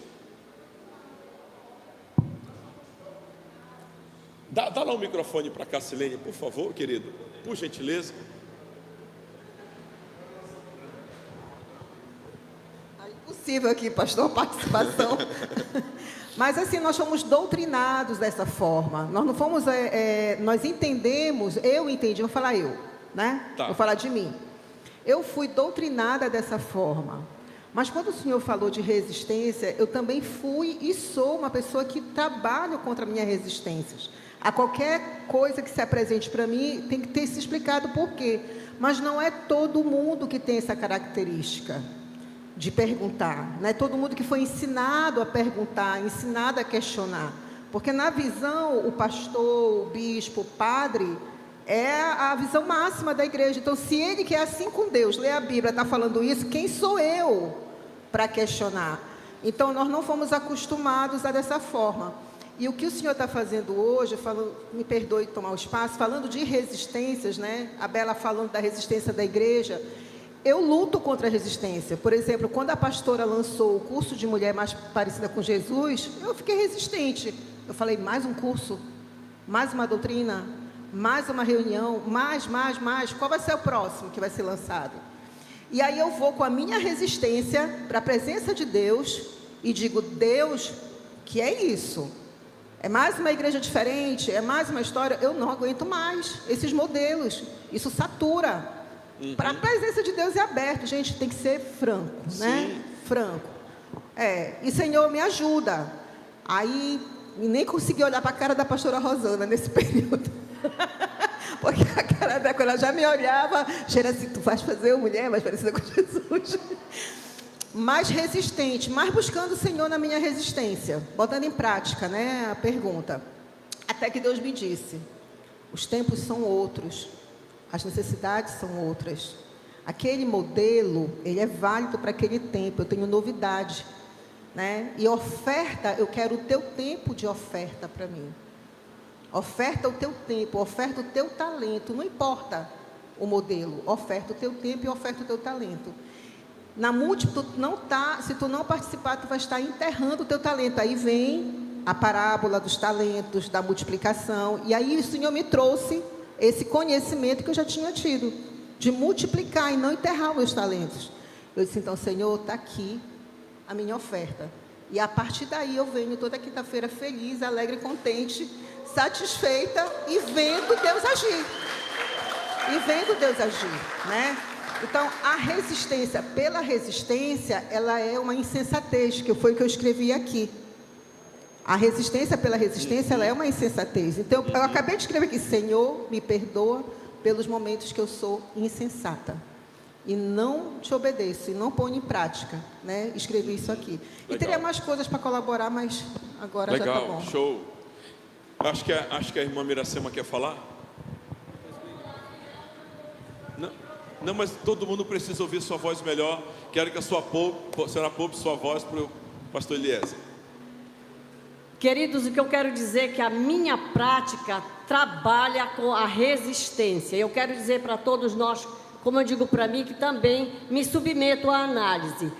Dá lá o microfone para a Cacilene, por favor, querido. Por gentileza. É impossível aqui, pastor, participação. Mas assim, nós fomos doutrinados dessa forma. Nós não fomos, nós entendemos, eu entendi, vou falar eu, né? Tá. Vou falar de mim. Eu fui doutrinada dessa forma. Mas quando o senhor falou de resistência, eu também fui e sou uma pessoa que trabalho contra minhas resistências. A qualquer coisa que se apresente para mim, tem que ter se explicado por quê. Mas não é todo mundo que tem essa característica de perguntar. Não é todo mundo que foi ensinado a perguntar, ensinado a questionar. Porque na visão, o pastor, o bispo, o padre, é a visão máxima da igreja. Então, se ele que é assim com Deus, lê a Bíblia, está falando isso, quem sou eu para questionar? Então, nós não fomos acostumados a dessa forma. E o que o senhor está fazendo hoje, me perdoe tomar o espaço, falando de resistências, né? A Bela falando da resistência da igreja. Eu luto contra a resistência. Por exemplo, quando a pastora lançou o curso de mulher mais parecida com Jesus, eu fiquei resistente. Eu falei: mais um curso, mais uma doutrina, mais uma reunião, mais, qual vai ser o próximo que vai ser lançado? E aí eu vou com a minha resistência para a presença de Deus e digo: Deus, que é isso? É mais uma igreja diferente? É mais uma história? Eu não aguento mais esses modelos, isso satura. Para a presença de Deus é aberto, gente, tem que ser franco, né? Franco. E Senhor, me ajuda. Aí, nem consegui olhar para a cara da pastora Rosana nesse período. Porque a cara dela, quando ela já me olhava, já era assim: tu vais fazer uma mulher mais parecida com Jesus. Mais resistente, mais buscando o Senhor na minha resistência, botando em prática, né, a pergunta. Até que Deus me disse: os tempos são outros, as necessidades são outras. Aquele modelo, ele é válido para aquele tempo, eu tenho novidade, né? E oferta, eu quero o teu tempo de oferta para mim. Oferta o teu tempo, oferta o teu talento, não importa o modelo, oferta o teu tempo e oferta o teu talento. Na múltipla, se tu não participar, tu vai estar enterrando o teu talento. Aí vem a parábola dos talentos, da multiplicação. E aí o Senhor me trouxe esse conhecimento que eu já tinha tido, de multiplicar e não enterrar os meus talentos. Eu disse, então, Senhor, está aqui a minha oferta. E a partir daí eu venho toda quinta-feira feliz, alegre, contente, satisfeita e vendo Deus agir. Né? Então, a resistência pela resistência, ela é uma insensatez, que foi o que eu escrevi aqui. A resistência pela resistência, ela é uma insensatez. Então, eu acabei de escrever aqui, Senhor, me perdoa pelos momentos que eu sou insensata. E não te obedeço, e não ponho em prática, né? Escrevi isso aqui. Legal. E teria mais coisas para colaborar, mas agora Legal, já está bom. Show. Acho que a irmã Miracema quer falar. Não, mas todo mundo precisa ouvir sua voz melhor. Quero que a senhora poupe sua voz para o pastor Eliezer. Queridos, o que eu quero dizer é que a minha prática trabalha com a resistência. Eu quero dizer para todos nós, como eu digo para mim, que também me submeto à análise.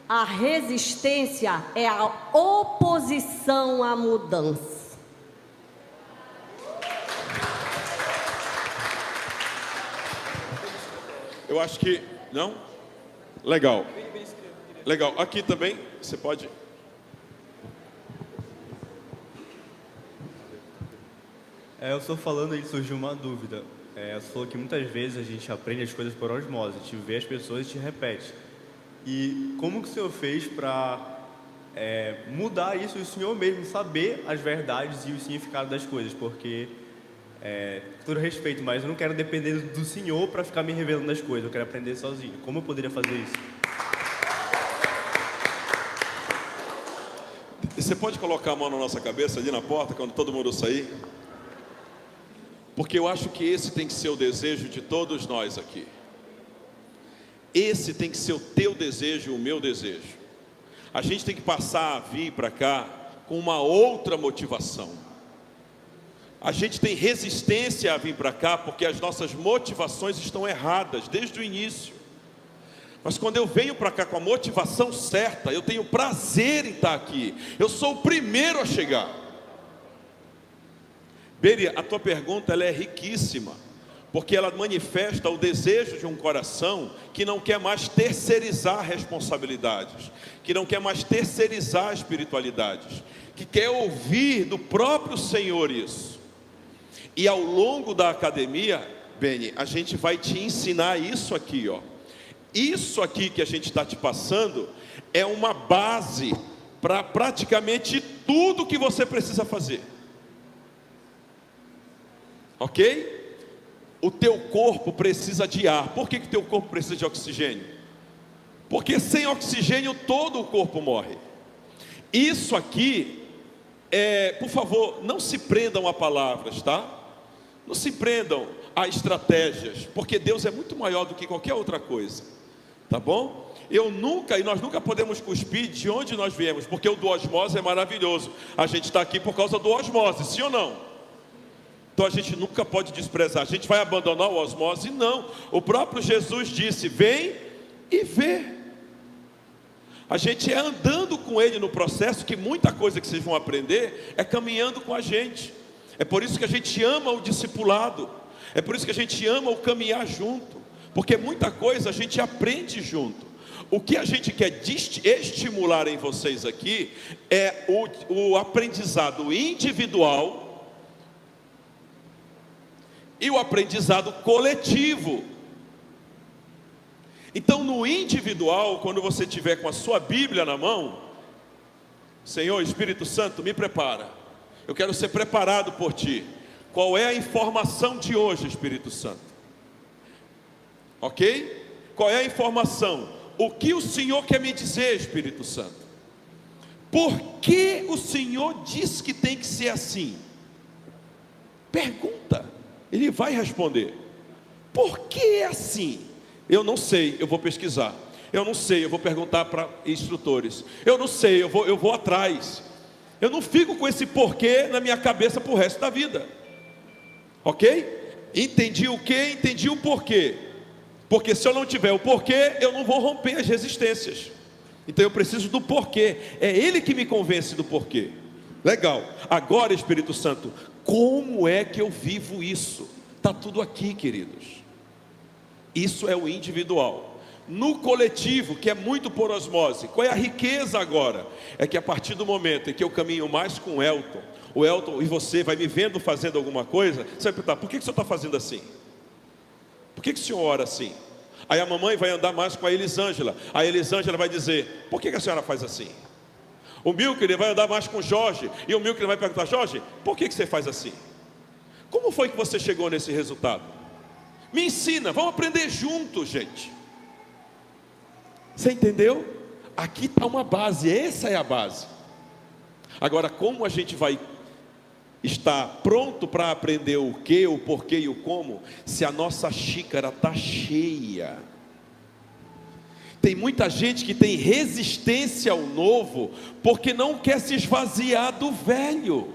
A resistência é a oposição à mudança. Eu acho que... Não? Legal. Legal. Aqui também, você pode... Eu estou falando aí, surgiu uma dúvida. Você falou que muitas vezes a gente aprende as coisas por osmose, a gente vê as pessoas e te repete. E como que o Senhor fez para mudar isso e o Senhor mesmo saber as verdades e o significado das coisas? Porque, com todo respeito, mas eu não quero depender do Senhor para ficar me revelando as coisas, eu quero aprender sozinho. Como eu poderia fazer isso? Você pode colocar a mão na nossa cabeça ali na porta quando todo mundo sair? Porque eu acho que esse tem que ser o desejo de todos nós aqui. Esse tem que ser o teu desejo e o meu desejo. A gente tem que passar a vir para cá com uma outra motivação. A gente tem resistência a vir para cá porque as nossas motivações estão erradas desde o início. Mas quando eu venho para cá com a motivação certa, eu tenho prazer em estar aqui. Eu sou o primeiro a chegar. Beri, a tua pergunta ela é riquíssima, porque ela manifesta o desejo de um coração que não quer mais terceirizar responsabilidades, que não quer mais terceirizar espiritualidades, que quer ouvir do próprio Senhor isso. E ao longo da academia, Beni, a gente vai te ensinar isso aqui, ó. Isso aqui que a gente está te passando é uma base para praticamente tudo que você precisa fazer. Ok? O teu corpo precisa de ar. Por que o teu corpo precisa de oxigênio? Porque sem oxigênio todo o corpo morre. Isso aqui por favor, não se prendam a palavras, tá? Não se prendam a estratégias, porque Deus é muito maior do que qualquer outra coisa, tá bom? Nós nunca podemos cuspir de onde nós viemos, porque o do osmose é maravilhoso. A gente está aqui por causa do osmose, sim ou não? Então a gente nunca pode desprezar. A gente vai abandonar o osmose? Não. O próprio Jesus disse, vem e vê. A gente é andando com Ele no processo, que muita coisa que vocês vão aprender é caminhando com a gente. É por isso que a gente ama o discipulado. É por isso que a gente ama o caminhar junto. Porque muita coisa a gente aprende junto. O que a gente quer estimular em vocês aqui é o aprendizado individual e o aprendizado coletivo. Então no individual, quando você tiver com a sua Bíblia na mão, Senhor, Espírito Santo, me prepara. Eu quero ser preparado por Ti. Qual é a informação de hoje, Espírito Santo? Ok? Qual é a informação? O que o Senhor quer me dizer, Espírito Santo? Por que o Senhor diz que tem que ser assim? Pergunta. Ele vai responder. Por que é assim? Eu não sei, eu vou pesquisar. Eu não sei, eu vou perguntar para instrutores. Eu não sei, eu vou atrás. Eu não fico com esse porquê na minha cabeça para o resto da vida. Ok? Entendi o que, entendi o porquê. Porque se eu não tiver o porquê, eu não vou romper as resistências. Então eu preciso do porquê. É Ele que me convence do porquê. Legal. Agora, Espírito Santo, como é que eu vivo isso? Está tudo aqui, queridos. Isso é o individual. No coletivo, que é muito por osmose, qual é a riqueza agora? É que a partir do momento em que eu caminho mais com o Elton e você vai me vendo fazendo alguma coisa, você vai perguntar, por que o senhor está fazendo assim? Por que o senhor ora assim? Aí a mamãe vai andar mais com a Elisângela. A Elisângela vai dizer, por que a senhora faz assim? O Milker vai andar mais com o Jorge. E o Milker vai perguntar, Jorge, por que você faz assim? Como foi que você chegou nesse resultado? Me ensina, vamos aprender juntos, gente. Você entendeu? Aqui está uma base, essa é a base. Agora, como a gente vai estar pronto para aprender o que, o porquê e o como, se a nossa xícara está cheia? Tem muita gente que tem resistência ao novo, porque não quer se esvaziar do velho.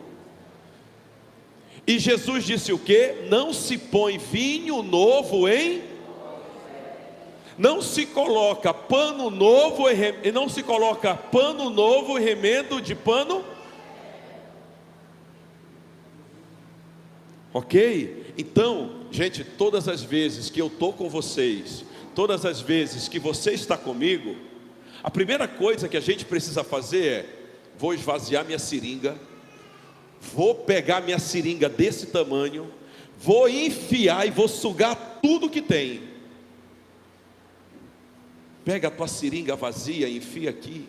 E Jesus disse o quê? Não se põe vinho novo em... Não se coloca pano novo e não se coloca pano novo e remendo de pano. Ok? Então, gente, todas as vezes que eu estou com vocês, todas as vezes que você está comigo, a primeira coisa que a gente precisa fazer é: vou esvaziar minha seringa, vou pegar minha seringa desse tamanho, vou enfiar e vou sugar tudo que tem. Pega a tua seringa vazia e enfia aqui.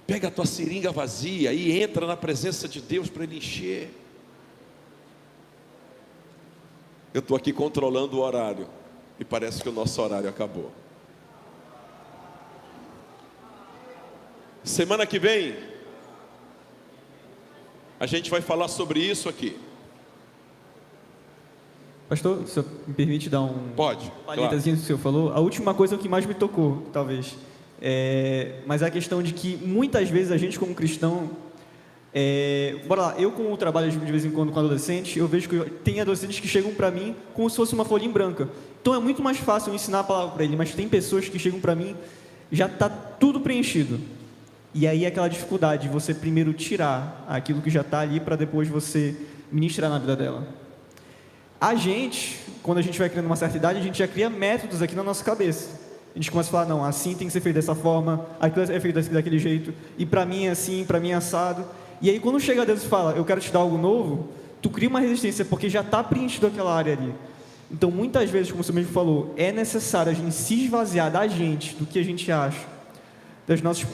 Pega a tua seringa vazia e entra na presença de Deus para Ele encher. Eu estou aqui controlando o horário e parece que o nosso horário acabou. Semana que vem a gente vai falar sobre isso aqui. Pastor, se me permite dar um... Pode, palhetazinho do que o senhor falou. A última coisa é o que mais me tocou, talvez. Mas é a questão de que muitas vezes a gente como cristão... bora lá, eu com o trabalho de vez em quando com adolescente, eu vejo que tem adolescentes que chegam para mim como se fosse uma folha em branca. Então é muito mais fácil eu ensinar a palavra para ele, mas tem pessoas que chegam para mim, já está tudo preenchido. E aí é aquela dificuldade de você primeiro tirar aquilo que já está ali para depois você ministrar na vida dela. A gente, quando a gente vai criando uma certa idade, a gente já cria métodos aqui na nossa cabeça. A gente começa a falar, não, assim tem que ser feito dessa forma, aquilo é feito daquele jeito, e para mim é assim, para mim é assado. E aí quando chega a Deus e fala, eu quero te dar algo novo, tu cria uma resistência, porque já está preenchido aquela área ali. Então muitas vezes, como você mesmo falou, é necessário a gente se esvaziar da gente, do que a gente acha, das nossas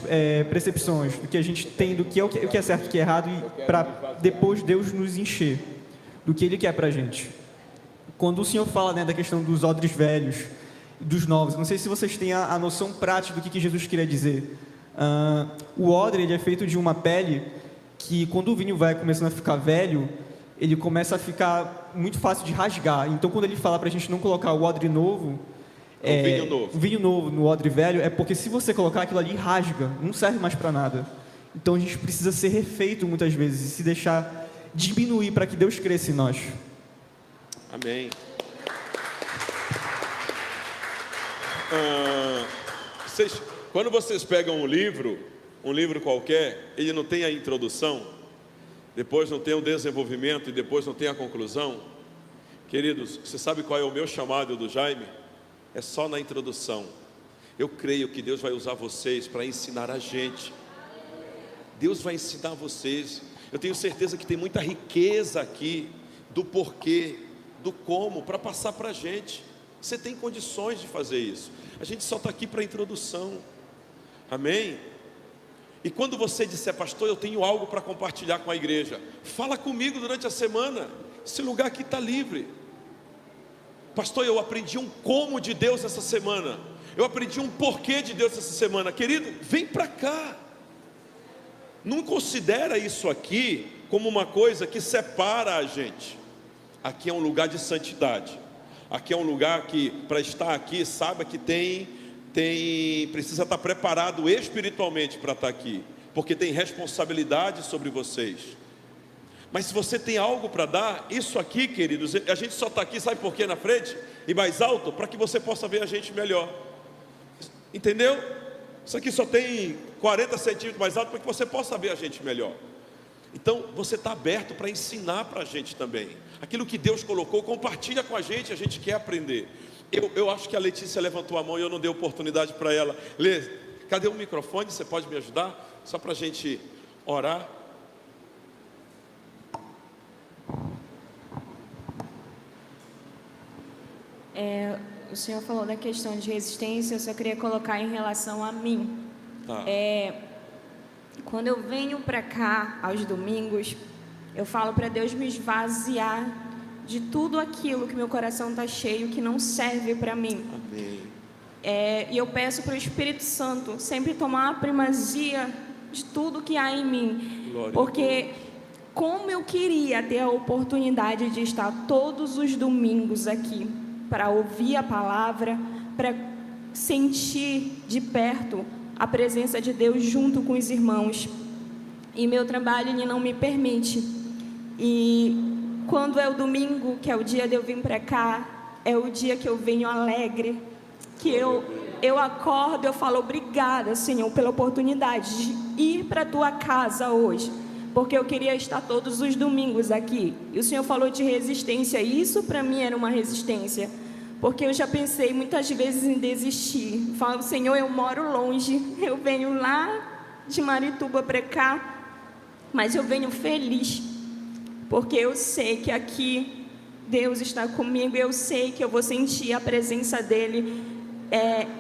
percepções, do que a gente tem, do que é o que é certo e o que é errado, e para depois Deus nos encher do que Ele quer para a gente. Quando o Senhor fala, da questão dos odres velhos, dos novos, não sei se vocês têm a noção prática do que Jesus queria dizer. O odre ele é feito de uma pele que, quando o vinho vai começando a ficar velho, ele começa a ficar muito fácil de rasgar. Então, quando ele fala para a gente não colocar o odre novo, o vinho novo no odre velho, é porque se você colocar aquilo ali, rasga, não serve mais para nada. Então, a gente precisa ser refeito muitas vezes e se deixar diminuir para que Deus cresça em nós. Amém. Quando vocês pegam um livro qualquer, ele não tem a introdução, depois não tem o desenvolvimento e depois não tem a conclusão. Queridos, você sabe qual é o meu chamado do Jaime? É só na introdução. Eu creio que Deus vai usar vocês para ensinar a gente. Deus vai ensinar vocês. Eu tenho certeza que tem muita riqueza aqui do porquê, do como, para passar para a gente. Você tem condições de fazer isso. A gente só está aqui para a introdução. Amém? E quando você disser, pastor, eu tenho algo para compartilhar com a igreja, fala comigo durante a semana. Esse lugar aqui está livre. Pastor, eu aprendi um como de Deus essa semana. Eu aprendi um porquê de Deus essa semana. Querido, vem para cá. Não considera isso aqui como uma coisa que separa a gente. Aqui é um lugar de santidade. Aqui é um lugar que, para estar aqui, saiba que precisa estar preparado espiritualmente para estar aqui, porque tem responsabilidade sobre vocês. Mas se você tem algo para dar, isso aqui, queridos, a gente só está aqui, sabe por quê, na frente e mais alto? Para que você possa ver a gente melhor. Entendeu? Isso aqui só tem 40 centímetros mais alto para que você possa ver a gente melhor. Então, você está aberto para ensinar para a gente também. Aquilo que Deus colocou, compartilha com a gente quer aprender. Eu acho que a Letícia levantou a mão e eu não dei oportunidade para ela. Lê, cadê o microfone? Você pode me ajudar? Só para a gente orar. O senhor falou da questão de resistência, eu só queria colocar em relação a mim. Tá. Quando eu venho para cá aos domingos, eu falo para Deus me esvaziar de tudo aquilo que meu coração está cheio, que não serve para mim. Amém. E eu peço para o Espírito Santo sempre tomar a primazia de tudo que há em mim. Glória Porque como eu queria ter a oportunidade de estar todos os domingos aqui, para ouvir a palavra, para sentir de perto a presença de Deus junto com os irmãos. E meu trabalho ele não me permite. E quando é o domingo, que é o dia de eu vir para cá, é o dia que eu venho alegre, que eu acordo, eu falo obrigada, Senhor, pela oportunidade de ir para a tua casa hoje, porque eu queria estar todos os domingos aqui. E o Senhor falou de resistência, e isso para mim era uma resistência, porque eu já pensei muitas vezes em desistir. Falo, Senhor, eu moro longe, eu venho lá de Marituba para cá, mas eu venho feliz, porque eu sei que aqui Deus está comigo, eu sei que eu vou sentir a presença dEle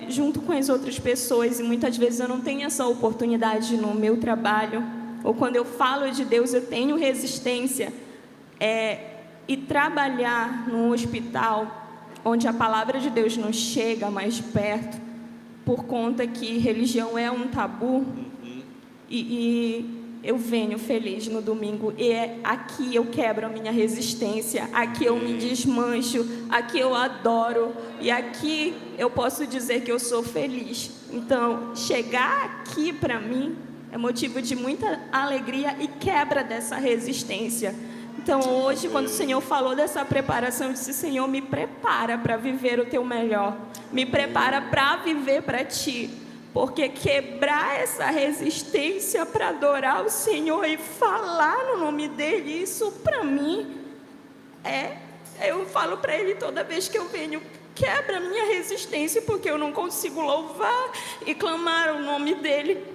junto com as outras pessoas, e muitas vezes eu não tenho essa oportunidade no meu trabalho, ou quando eu falo de Deus eu tenho resistência, e trabalhar num hospital onde a palavra de Deus não chega mais perto, por conta que religião é um tabu, e eu venho feliz no domingo, e aqui eu quebro a minha resistência, aqui eu me desmancho, aqui eu adoro, e aqui eu posso dizer que eu sou feliz. Então, chegar aqui para mim é motivo de muita alegria e quebra dessa resistência. Então, hoje, quando o Senhor falou dessa preparação, eu disse, Senhor, me prepara para viver o teu melhor, me prepara para viver para ti, porque quebrar essa resistência para adorar o Senhor e falar no nome dEle, isso para mim eu falo para Ele toda vez que eu venho, quebra a minha resistência, porque eu não consigo louvar e clamar o nome dEle.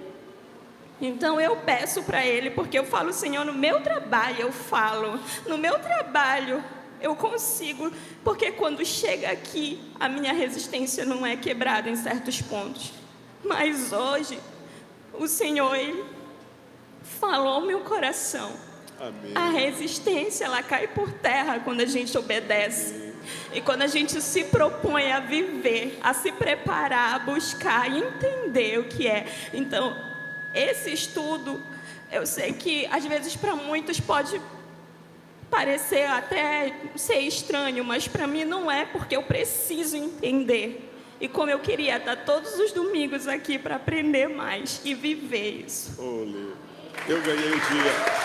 Então eu peço para Ele, porque eu falo, Senhor, no meu trabalho eu falo, no meu trabalho eu consigo, porque quando chega aqui, a minha resistência não é quebrada em certos pontos. Mas hoje, o Senhor, Ele falou ao meu coração. Amém. A resistência, ela cai por terra quando a gente obedece. Amém. E quando a gente se propõe a viver, a se preparar, a buscar e entender o que é. Então, esse estudo, eu sei que às vezes para muitos pode parecer até ser estranho, mas para mim não é, porque eu preciso entender. E como eu queria estar todos os domingos aqui para aprender mais e viver isso. Olê. Eu ganhei o dia.